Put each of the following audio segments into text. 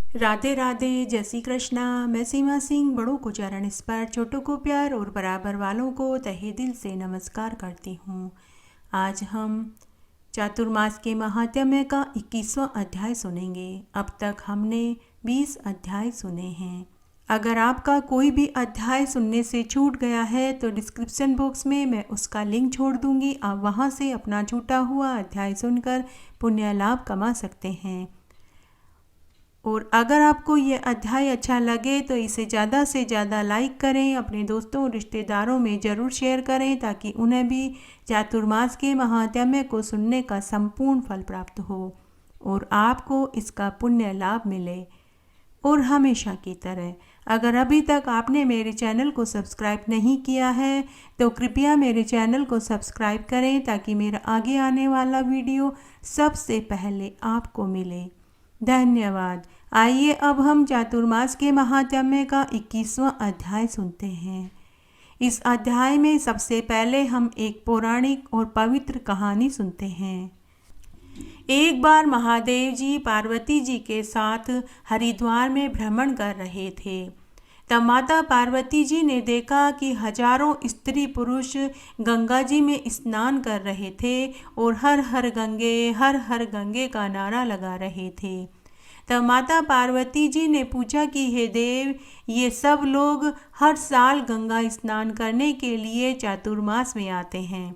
राधे राधे, जय श्री कृष्णा। मैं सीमा सिंह बड़ों को चरण स्पर्श, छोटों को प्यार और बराबर वालों को तहे दिल से नमस्कार करती हूँ। आज हम चातुर्मास के महात्म्य का 21वां अध्याय सुनेंगे। अब तक हमने 20 अध्याय सुने हैं। अगर आपका कोई भी अध्याय सुनने से छूट गया है तो डिस्क्रिप्शन बॉक्स में मैं उसका लिंक छोड़ दूंगी। आप वहां से अपना छूटा हुआ अध्याय सुनकर पुण्य लाभ कमा सकते हैं। और अगर आपको ये अध्याय अच्छा लगे तो इसे ज़्यादा से ज़्यादा लाइक करें, अपने दोस्तों और रिश्तेदारों में ज़रूर शेयर करें ताकि उन्हें भी चातुर्मास के महात्म्य को सुनने का संपूर्ण फल प्राप्त हो और आपको इसका पुण्य लाभ मिले। और हमेशा की तरह अगर अभी तक आपने मेरे चैनल को सब्सक्राइब नहीं किया है तो कृपया मेरे चैनल को सब्सक्राइब करें ताकि मेरा आगे आने वाला वीडियो सबसे पहले आपको मिले। धन्यवाद। आइए अब हम चातुर्मास के महात्म्य का 21वां अध्याय सुनते हैं। इस अध्याय में सबसे पहले हम एक पौराणिक और पवित्र कहानी सुनते हैं। एक बार महादेव जी पार्वती जी के साथ हरिद्वार में भ्रमण कर रहे थे। तब माता पार्वती जी ने देखा कि हजारों स्त्री पुरुष गंगा जी में स्नान कर रहे थे और हर हर गंगे का नारा लगा रहे थे। तब माता पार्वती जी ने पूछा कि हे देव, ये सब लोग हर साल गंगा स्नान करने के लिए चातुर्मास में आते हैं,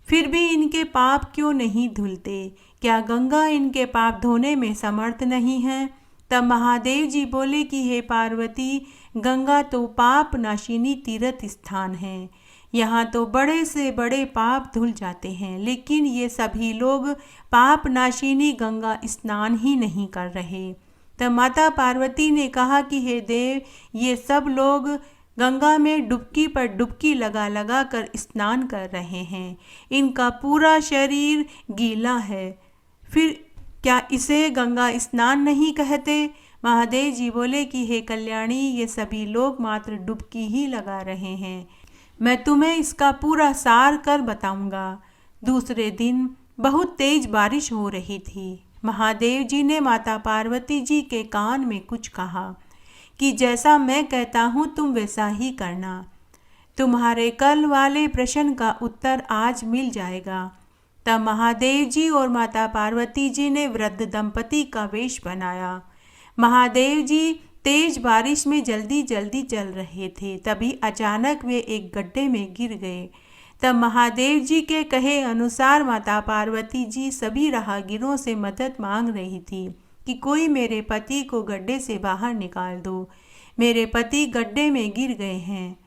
फिर भी इनके पाप क्यों नहीं धुलते? क्या गंगा इनके पाप धोने में समर्थ नहीं है? तब महादेव जी बोले कि हे पार्वती, गंगा तो पाप नाशिनी तीर्थ स्थान है, यहाँ तो बड़े से बड़े पाप धुल जाते हैं, लेकिन ये सभी लोग पाप नाशिनी गंगा स्नान ही नहीं कर रहे। तब माता पार्वती ने कहा कि हे देव, ये सब लोग गंगा में डुबकी पर डुबकी लगा लगा कर स्नान कर रहे हैं, इनका पूरा शरीर गीला है, फिर क्या इसे गंगा स्नान नहीं कहते? महादेव जी बोले कि हे कल्याणी, ये सभी लोग मात्र डुबकी ही लगा रहे हैं, मैं तुम्हें इसका पूरा सार कर बताऊंगा। दूसरे दिन बहुत तेज बारिश हो रही थी। महादेव जी ने माता पार्वती जी के कान में कुछ कहा कि जैसा मैं कहता हूँ तुम वैसा ही करना, तुम्हारे कल वाले प्रश्न का उत्तर आज मिल जाएगा। तब महादेव जी और माता पार्वती जी ने वृद्ध दंपति का वेश बनाया। महादेव जी तेज बारिश में जल्दी जल्दी चल रहे थे, तभी अचानक वे एक गड्ढे में गिर गए। तब महादेव जी के कहे अनुसार माता पार्वती जी सभी राहगीरों से मदद मांग रही थी कि कोई मेरे पति को गड्ढे से बाहर निकाल दो, मेरे पति गड्ढे में गिर गए हैं।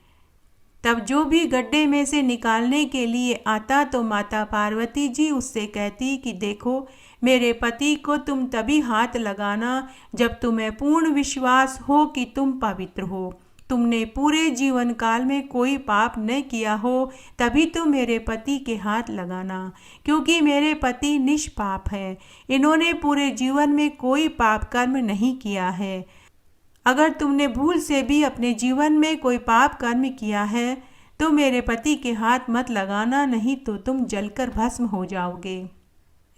तब जो भी गड्ढे में से निकालने के लिए आता तो माता पार्वती जी उससे कहती कि देखो, मेरे पति को तुम तभी हाथ लगाना जब तुम्हें पूर्ण विश्वास हो कि तुम पवित्र हो, तुमने पूरे जीवन काल में कोई पाप न किया हो, तभी तुम मेरे पति के हाथ लगाना, क्योंकि मेरे पति निष्पाप है, इन्होंने पूरे जीवन में कोई पाप कर्म नहीं किया है। अगर तुमने भूल से भी अपने जीवन में कोई पाप कर्म किया है तो मेरे पति के हाथ मत लगाना, नहीं तो तुम जलकर भस्म हो जाओगे।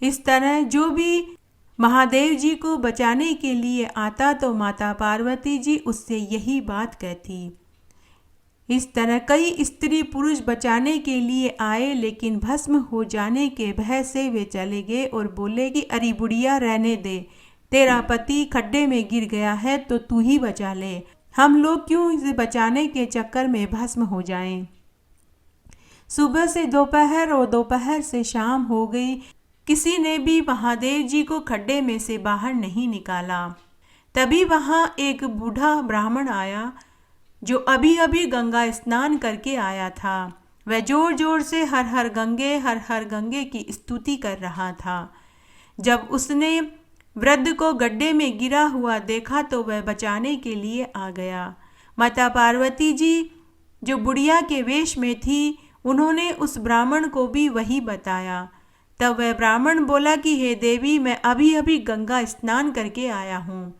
इस तरह जो भी महादेव जी को बचाने के लिए आता तो माता पार्वती जी उससे यही बात कहती। इस तरह कई स्त्री पुरुष बचाने के लिए आए, लेकिन भस्म हो जाने के भय से वे चले गए और बोले कि अरे बुढ़िया, रहने दे, तेरा पति खड्डे में गिर गया है तो तू ही बचा ले, हम लोग क्यों इसे बचाने के चक्कर में भस्म हो जाएं। सुबह से दोपहर और दोपहर से शाम हो गई, किसी ने भी महादेव जी को खड्डे में से बाहर नहीं निकाला। तभी वहाँ एक बूढ़ा ब्राह्मण आया जो अभी अभी गंगा स्नान करके आया था। वह जोर जोर से हर हर गंगे की स्तुति कर रहा था। जब उसने वृद्ध को गड्ढे में गिरा हुआ देखा तो वह बचाने के लिए आ गया। माता पार्वती जी जो बुढ़िया के वेश में थी, उन्होंने उस ब्राह्मण को भी वही बताया। तब वह ब्राह्मण बोला कि हे देवी, मैं अभी अभी गंगा स्नान करके आया हूँ,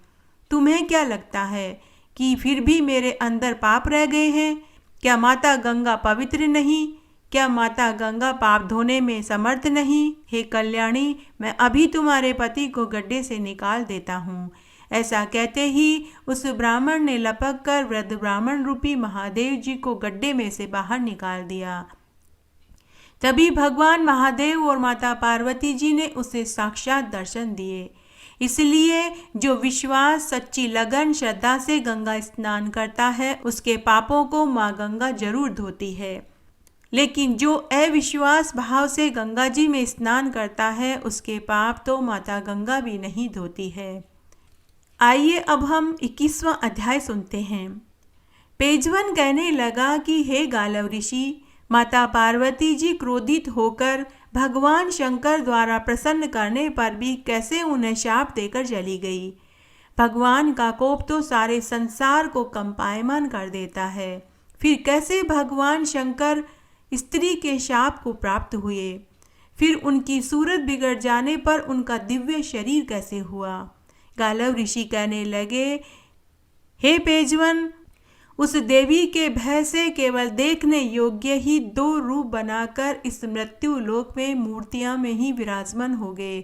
तुम्हें क्या लगता है कि फिर भी मेरे अंदर पाप रह गए हैं? क्या माता गंगा पवित्र नहीं? क्या माता गंगा पाप धोने में समर्थ नहीं? हे कल्याणी, मैं अभी तुम्हारे पति को गड्ढे से निकाल देता हूँ, ऐसा कहते ही उस ब्राह्मण ने लपक कर वृद्ध ब्राह्मण रूपी महादेव जी को गड्ढे में से बाहर निकाल दिया। तभी भगवान महादेव और माता पार्वती जी ने उसे साक्षात दर्शन दिए। इसलिए जो विश्वास, सच्ची लगन, श्रद्धा से गंगा स्नान करता है उसके पापों को माँ गंगा जरूर धोती है। लेकिन जो अविश्वास भाव से गंगा जी में स्नान करता है उसके पाप तो माता गंगा भी नहीं धोती है। आइए अब हम 21वां अध्याय सुनते हैं। पेजवन कहने लगा कि हे गालव ऋषि, माता पार्वती जी क्रोधित होकर भगवान शंकर द्वारा प्रसन्न करने पर भी कैसे उन्हें शाप देकर चली गई। भगवान का कोप तो सारे संसार को कंपायमान कर देता है। फिर कैसे भगवान शंकर स्त्री के शाप को प्राप्त हुए? फिर उनकी सूरत बिगड़ जाने पर उनका दिव्य शरीर कैसे हुआ? गालव ऋषि कहने लगे, हे पेजवन, उस देवी के भय से केवल देखने योग्य ही 2 रूप बनाकर इस मृत्यु लोक में मूर्तियां में ही विराजमान हो गए,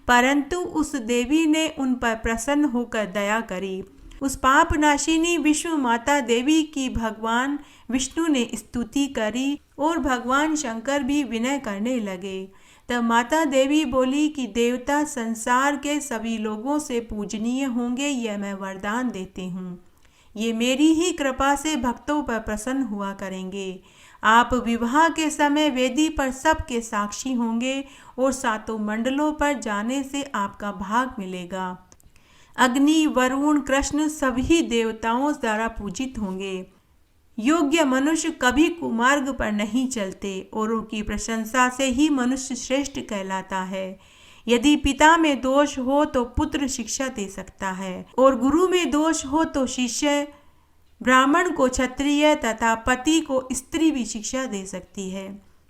परंतु उस देवी ने उन पर प्रसन्न होकर दया करी। उस पापनाशिनी विश्व माता देवी की भगवान विष्णु ने स्तुति करी और भगवान शंकर भी विनय करने लगे। तब माता देवी बोली कि देवता संसार के सभी लोगों से पूजनीय होंगे, यह मैं वरदान देती हूँ। ये मेरी ही कृपा से भक्तों पर प्रसन्न हुआ करेंगे। आप विवाह के समय वेदी पर सबके साक्षी होंगे और 7 मंडलों पर जाने से आपका भाग मिलेगा। अग्नि, वरुण, कृष्ण सभी देवताओं द्वारा पूजित होंगे। योग्य मनुष्य कभी कुमार्ग पर नहीं चलते और उनकी प्रशंसा से ही मनुष्य श्रेष्ठ कहलाता है। यदि पिता में दोष हो तो पुत्र शिक्षा दे सकता है और गुरु में दोष हो तो शिष्य, ब्राह्मण को क्षत्रिय तथा पति को स्त्री भी शिक्षा दे सकती है।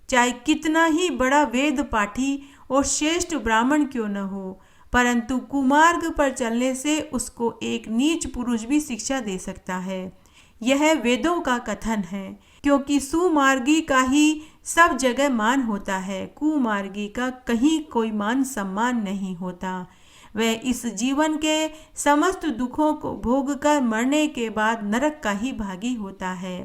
चाहे कितना ही बड़ा वेद पाठी और श्रेष्ठ ब्राह्मण क्यों न हो, परंतु कुमार्ग पर चलने से उसको एक नीच पुरुष भी शिक्षा दे सकता है। यह वेदों का कथन है, क्योंकि सुमार्गी का ही सब जगह मान होता है, कुमार्गी का कहीं कोई मान सम्मान नहीं होता। वह इस जीवन के समस्त दुखों को भोगकर मरने के बाद नरक का ही भागी होता है।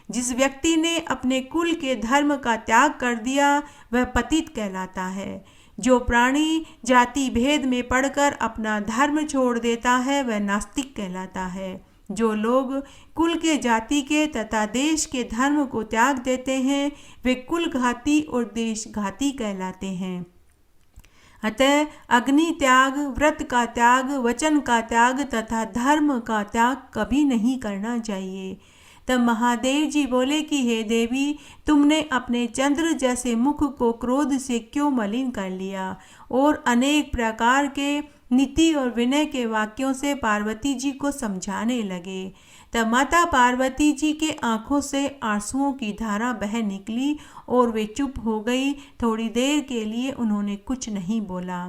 जिस व्यक्ति ने अपने कुल के धर्म का त्याग कर दिया वह पतित कहलाता है। जो प्राणी जाति भेद में पड़कर अपना धर्म छोड़ देता है वह नास्तिक कहलाता है। जो लोग कुल के, जाति के तथा देश के धर्म को त्याग देते हैं वे कुलघाती और देशघाती कहलाते हैं। अतः अग्नि त्याग, व्रत का त्याग, वचन का त्याग तथा धर्म का त्याग कभी नहीं करना चाहिए। तब महादेव जी बोले कि हे देवी, तुमने अपने चंद्र जैसे मुख को क्रोध से क्यों मलिन कर लिया? और अनेक प्रकार के नीति और विनय के वाक्यों से पार्वती जी को समझाने लगे। तब माता पार्वती जी के आंखों से आंसुओं की धारा बह निकली और वे चुप हो गई। थोड़ी देर के लिए उन्होंने कुछ नहीं बोला।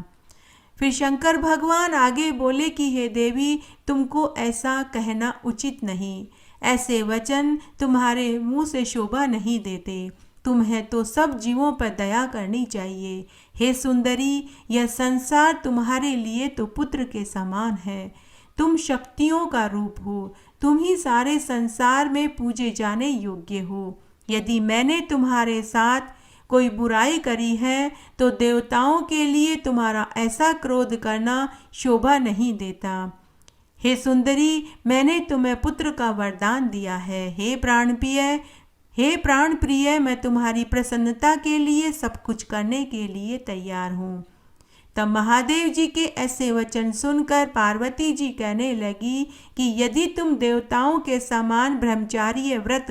फिर शंकर भगवान आगे बोले कि हे देवी, तुमको ऐसा कहना उचित नहीं। ऐसे वचन तुम्हारे मुंह से शोभा नहीं देते। तुम्हें तो सब जीवों पर दया करनी चाहिए। हे सुंदरी, यह संसार तुम्हारे लिए तो पुत्र के समान है। तुम शक्तियों का रूप हो। तुम ही सारे संसार में पूजे जाने योग्य हो। यदि मैंने तुम्हारे साथ कोई बुराई करी है तो देवताओं के लिए तुम्हारा ऐसा क्रोध करना शोभा नहीं देता। हे सुंदरी, मैंने तुम्हें पुत्र का वरदान दिया है। हे प्राण प्रिय, मैं तुम्हारी प्रसन्नता के लिए सब कुछ करने के लिए तैयार हूँ। तब महादेव जी के ऐसे वचन सुनकर पार्वती जी कहने लगी कि यदि तुम देवताओं के समान ब्रह्मचार्य व्रत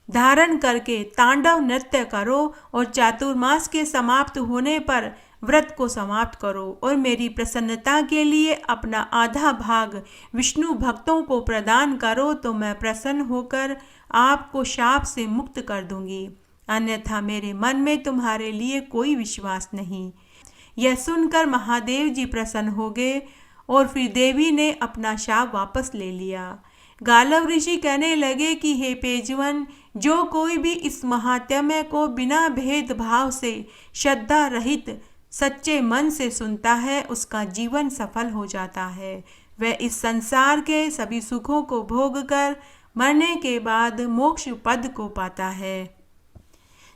धारण करके तांडव नृत्य करो और चातुर्मास के समाप्त होने पर व्रत को समाप्त करो और मेरी प्रसन्नता के लिए अपना आधा भाग विष्णु भक्तों को प्रदान करो तो मैं प्रसन्न होकर आपको शाप से मुक्त कर दूंगी। अन्यथा मेरे मन में तुम्हारे लिए कोई विश्वास नहीं। यह सुनकर महादेव जी प्रसन्न हो गए और फिर देवी ने अपना शाप वापस ले लिया। गालव ऋषि कहने लगे कि हे पेजवन, जो कोई भी इस महात्म्य को बिना भेदभाव से श्रद्धा रहित सच्चे मन से सुनता है उसका जीवन सफल हो जाता है। वह इस संसार के सभी सुखों को भोग कर मरने के बाद मोक्ष पद को पाता है।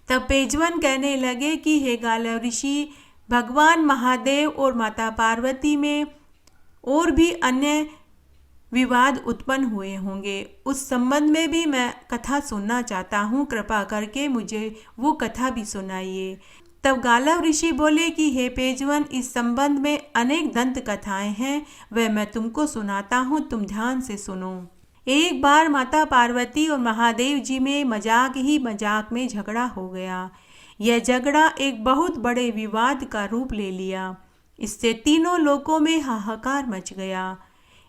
तब पेजवन कहने लगे कि हे गालव ऋषि, भगवान महादेव और माता पार्वती में और भी अन्य विवाद उत्पन्न हुए होंगे। उस संबंध में भी मैं कथा सुनना चाहता हूँ, कृपा करके मुझे वो कथा भी सुनाइए। तब गालव ऋषि बोले कि हे पेजवन, इस संबंध में अनेक दंत कथाएं हैं, वह मैं तुमको सुनाता हूँ, तुम ध्यान से सुनो। एक बार माता पार्वती और महादेव जी में मजाक ही मजाक में झगड़ा हो गया। यह झगड़ा एक बहुत बड़े विवाद का रूप ले लिया। इससे तीनों लोकों में हाहाकार मच गया।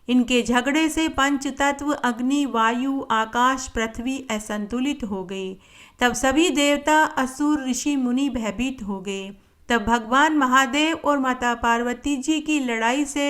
इनके झगड़े से पंच तत्व अग्नि, वायु, आकाश, पृथ्वी असंतुलित हो गई। तब सभी देवता, असुर, ऋषि मुनि भयभीत हो गए। तब भगवान महादेव और माता पार्वती जी की लड़ाई से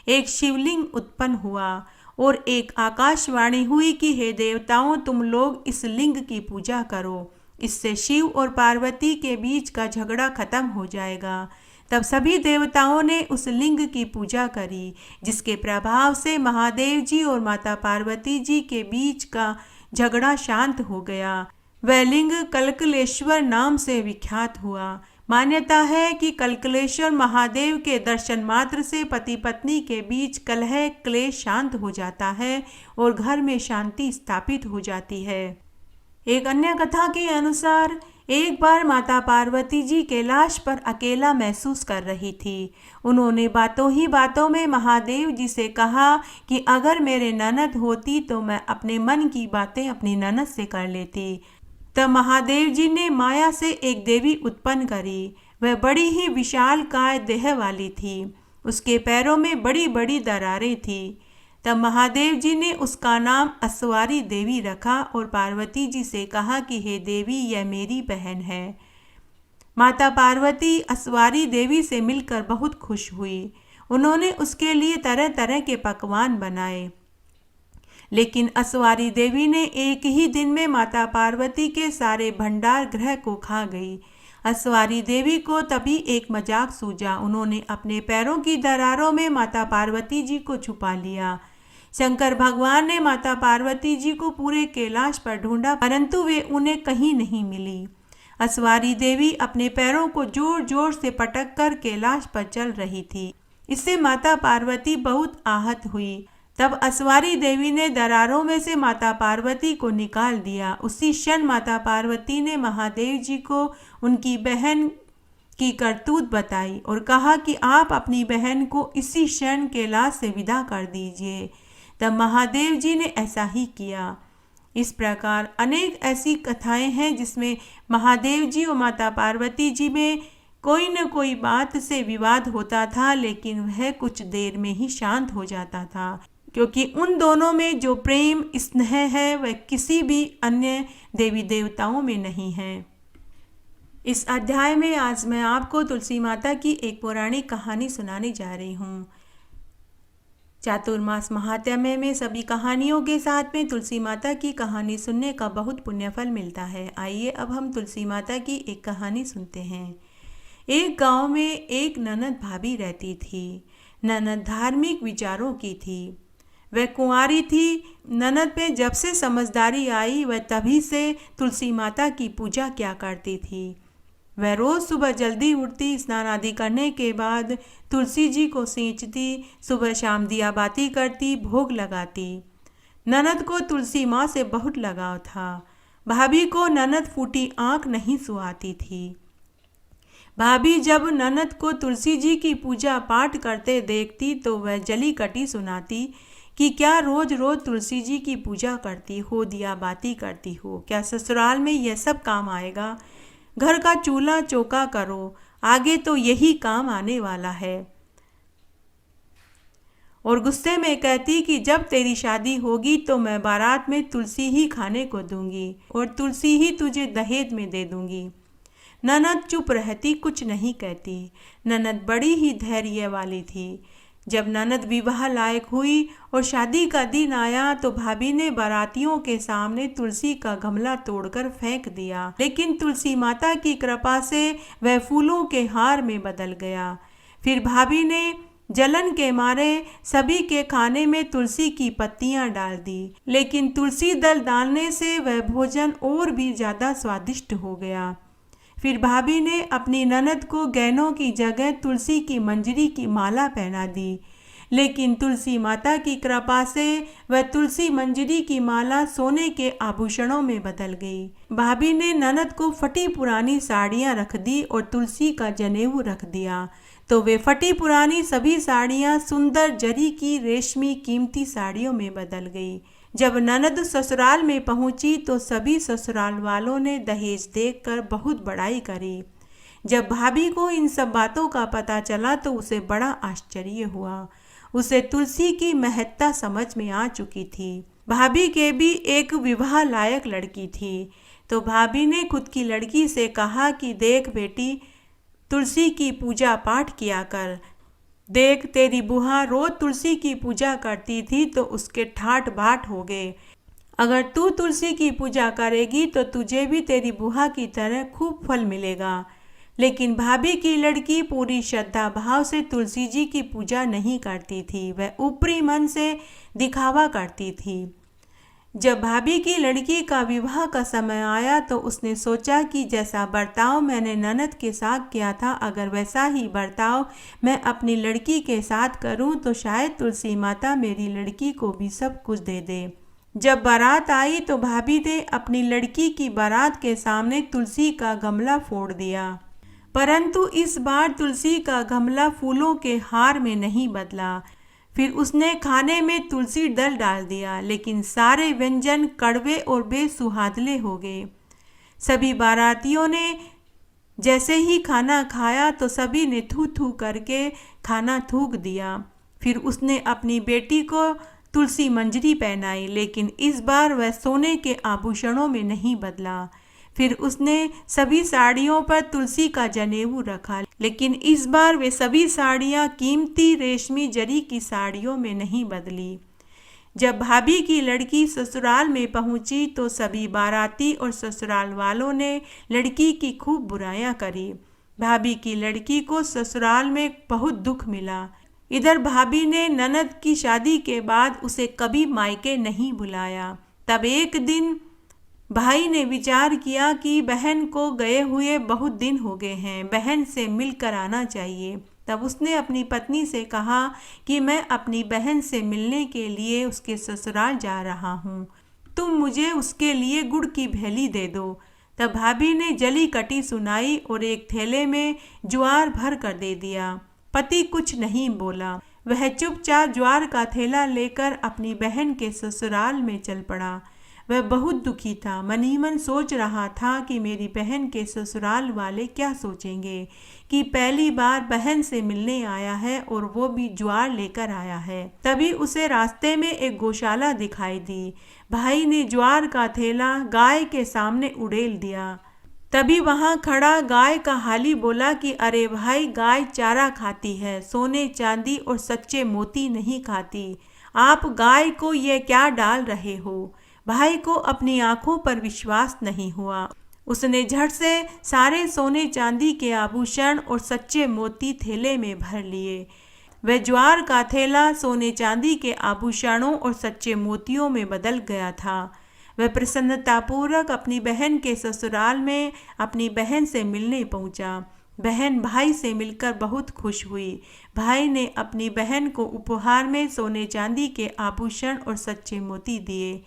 एक शिवलिंग उत्पन्न हुआ और एक आकाशवाणी हुई कि हे देवताओं, तुम लोग इस लिंग की पूजा करो, इससे शिव और पार्वती के बीच का झगड़ा खत्म हो जाएगा। तब सभी देवताओं ने उस लिंग की पूजा करी, जिसके प्रभाव से महादेव जी और माता पार्वती जी के बीच का झगड़ा शांत हो गया। वह लिंग कलकलेश्वर नाम से विख्यात हुआ। मान्यता है कि कलकलेश्वर महादेव के दर्शन मात्र से पति पत्नी के बीच कलह क्लेश शांत हो जाता है और घर में शांति स्थापित हो जाती है। एक अन्य कथा के अनुसार एक बार माता पार्वती जी कैलाश पर अकेला महसूस कर रही थी। उन्होंने बातों ही बातों में महादेव जी से कहा कि अगर मेरे ननद होती तो मैं अपने मन की बातें अपनी ननद से कर लेती। तब महादेव जी ने माया से एक देवी उत्पन्न करी। वह बड़ी ही विशालकाय देह वाली थी। उसके पैरों में बड़ी बड़ी दरारें थी। तब महादेव जी ने उसका नाम अस्वारी देवी रखा और पार्वती जी से कहा कि हे देवी, यह मेरी बहन है। माता पार्वती अस्वारी देवी से मिलकर बहुत खुश हुई। उन्होंने उसके लिए तरह तरह के पकवान बनाए, लेकिन अस्वारी देवी ने एक ही दिन में माता पार्वती के सारे भंडार गृह को खा गई। अस्वारी देवी को तभी एक मजाक सूझा। उन्होंने अपने पैरों की दरारों में माता पार्वती जी को छुपा लिया। शंकर भगवान ने माता पार्वती जी को पूरे कैलाश पर ढूंढा, परंतु वे उन्हें कहीं नहीं मिली। अस्वारी देवी अपने पैरों को जोर जोर से पटक कर कैलाश पर चल रही थी। इससे माता पार्वती बहुत आहत हुई। तब अस्वारी देवी ने दरारों में से माता पार्वती को निकाल दिया। उसी क्षण माता पार्वती ने महादेव जी को उनकी बहन की करतूत बताई और कहा कि आप अपनी बहन को इसी क्षण कैलाश से विदा कर दीजिए। तब महादेव जी ने ऐसा ही किया। इस प्रकार अनेक ऐसी कथाएं हैं जिसमें महादेव जी और माता पार्वती जी में कोई न कोई बात से विवाद होता था, लेकिन वह कुछ देर में ही शांत हो जाता था, क्योंकि उन दोनों में जो प्रेम स्नेह है वह किसी भी अन्य देवी देवताओं में नहीं है। इस अध्याय में आज मैं आपको तुलसी माता की एक पौराणिक कहानी सुनाने जा रही हूँ। चातुर्मास महात्म्य में सभी कहानियों के साथ में तुलसी माता की कहानी सुनने का बहुत पुण्यफल मिलता है। आइए अब हम तुलसी माता की एक कहानी सुनते हैं। एक गांव में एक ननद भाभी रहती थी। ननद धार्मिक विचारों की थी। वह कुंवारी थी। ननद में जब से समझदारी आई वह तभी से तुलसी माता की पूजा किया करती थी। वह रोज़ सुबह जल्दी उठती, स्नान आदि करने के बाद तुलसी जी को सींचती, सुबह शाम दिया बाती करती, भोग लगाती। ननद को तुलसी माँ से बहुत लगाव था। भाभी को ननद फूटी आँख नहीं सुहाती थी। भाभी जब ननद को तुलसी जी की पूजा पाठ करते देखती तो वह जली कटी सुनाती कि क्या रोज रोज तुलसी जी की पूजा करती हो, दिया बाती करती हो, क्या ससुराल में यह सब काम आएगा? घर का चूल्हा चौका करो, आगे तो यही काम आने वाला है। और गुस्से में कहती कि जब तेरी शादी होगी तो मैं बारात में तुलसी ही खाने को दूंगी और तुलसी ही तुझे दहेज में दे दूंगी। ननद चुप रहती, कुछ नहीं कहती। ननद बड़ी ही धैर्य वाली थी। जब ननद विवाह लायक हुई और शादी का दिन आया तो भाभी ने बारातियों के सामने तुलसी का गमला तोड़कर फेंक दिया, लेकिन तुलसी माता की कृपा से वह फूलों के हार में बदल गया। फिर भाभी ने जलन के मारे सभी के खाने में तुलसी की पत्तियां डाल दी, लेकिन तुलसी दल डालने से वह भोजन और भी ज़्यादा स्वादिष्ट हो गया। फिर भाभी ने अपनी ननद को गहनों की जगह तुलसी की मंजरी की माला पहना दी, लेकिन तुलसी माता की कृपा से वह तुलसी मंजरी की माला सोने के आभूषणों में बदल गई। भाभी ने ननद को फटी पुरानी साड़ियाँ रख दी और तुलसी का जनेऊ रख दिया, तो वे फटी पुरानी सभी साड़ियाँ सुंदर जरी की रेशमी कीमती साड़ियों में बदल गई। जब ननद ससुराल में पहुंची तो सभी ससुराल वालों ने दहेज देखकर बहुत बड़ाई करी। जब भाभी को इन सब बातों का पता चला तो उसे बड़ा आश्चर्य हुआ। उसे तुलसी की महत्ता समझ में आ चुकी थी। भाभी के भी एक विवाह लायक लड़की थी, तो भाभी ने खुद की लड़की से कहा कि देख बेटी, तुलसी की पूजा पाठ किया कर। देख, तेरी बुआ रोज तुलसी की पूजा करती थी तो उसके ठाट बाट हो गए। अगर तू तुलसी की पूजा करेगी तो तुझे भी तेरी बुआ की तरह खूब फल मिलेगा। लेकिन भाभी की लड़की पूरी श्रद्धा भाव से तुलसी जी की पूजा नहीं करती थी, वह ऊपरी मन से दिखावा करती थी। जब भाभी की लड़की का विवाह का समय आया तो उसने सोचा कि जैसा बर्ताव मैंने ननद के साथ किया था, अगर वैसा ही बर्ताव मैं अपनी लड़की के साथ करूं तो शायद तुलसी माता मेरी लड़की को भी सब कुछ दे दे। जब बारात आई तो भाभी ने अपनी लड़की की बारात के सामने तुलसी का गमला फोड़ दिया, परंतु इस बार तुलसी का गमला फूलों के हार में नहीं बदला। फिर उसने खाने में तुलसी दल डाल दिया, लेकिन सारे व्यंजन कड़वे और बेसुहादले हो गए। सभी बारातियों ने जैसे ही खाना खाया तो सभी ने थू थू करके खाना थूक दिया। फिर उसने अपनी बेटी को तुलसी मंजरी पहनाई, लेकिन इस बार वह सोने के आभूषणों में नहीं बदला। फिर उसने सभी साड़ियों पर तुलसी का जनेऊ रखा, लेकिन इस बार वे सभी साड़ियाँ कीमती रेशमी जरी की साड़ियों में नहीं बदली। जब भाभी की लड़की ससुराल में पहुंची तो सभी बाराती और ससुराल वालों ने लड़की की खूब बुराइयां करी। भाभी की लड़की को ससुराल में बहुत दुख मिला। इधर भाभी ने ननद की शादी के बाद उसे कभी मायके नहीं बुलाया। तब एक दिन भाई ने विचार किया कि बहन को गए हुए बहुत दिन हो गए हैं, बहन से मिलकर आना चाहिए। तब उसने अपनी पत्नी से कहा कि मैं अपनी बहन से मिलने के लिए उसके ससुराल जा रहा हूँ, तुम मुझे उसके लिए गुड़ की भेली दे दो। तब भाभी ने जली कटी सुनाई और एक थैले में ज्वार भर कर दे दिया। पति कुछ नहीं बोला, वह चुपचाप ज्वार का थैला लेकर अपनी बहन के ससुराल में चल पड़ा। वह बहुत दुखी था, मन ही मन सोच रहा था कि मेरी बहन के ससुराल वाले क्या सोचेंगे कि पहली बार बहन से मिलने आया है और वो भी ज्वार लेकर आया है। तभी उसे रास्ते में एक गौशाला दिखाई दी। भाई ने ज्वार का थैला गाय के सामने उड़ेल दिया। तभी वहां खड़ा गाय का हाली बोला कि अरे भाई, गाय चारा खाती है, सोने चांदी और सच्चे मोती नहीं खाती। आप गाय को ये क्या डाल रहे हो? भाई को अपनी आंखों पर विश्वास नहीं हुआ। उसने झट से सारे सोने चांदी के आभूषण और सच्चे मोती थैले में भर लिए। वह ज्वार का थैला सोने चांदी के आभूषणों और सच्चे मोतियों में बदल गया था। वह प्रसन्नतापूर्वक अपनी बहन के ससुराल में अपनी बहन से मिलने पहुंचा। बहन भाई से मिलकर बहुत खुश हुई। भाई ने अपनी बहन को उपहार में सोने चांदी के आभूषण और सच्चे मोती दिए।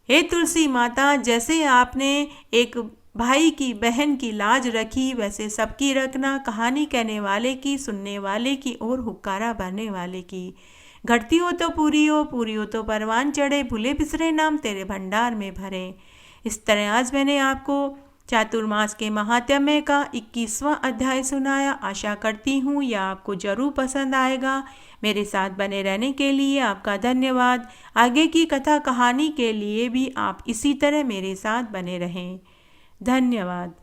हे तुलसी माता, जैसे आपने एक भाई की बहन की लाज रखी, वैसे सबकी रखना, कहानी कहने वाले की, सुनने वाले की और हुक्कारा भरने वाले की। घटती हो तो पूरी हो तो परवान चढ़े, भूले बिसरे नाम तेरे भंडार में भरे। इस तरह आज मैंने आपको चातुर्मास के महात्म्य का 21वां अध्याय सुनाया। आशा करती हूँ यह आपको जरूर पसंद आएगा। मेरे साथ बने रहने के लिए आपका धन्यवाद। आगे की कथा कहानी के लिए भी आप इसी तरह मेरे साथ बने रहें। धन्यवाद।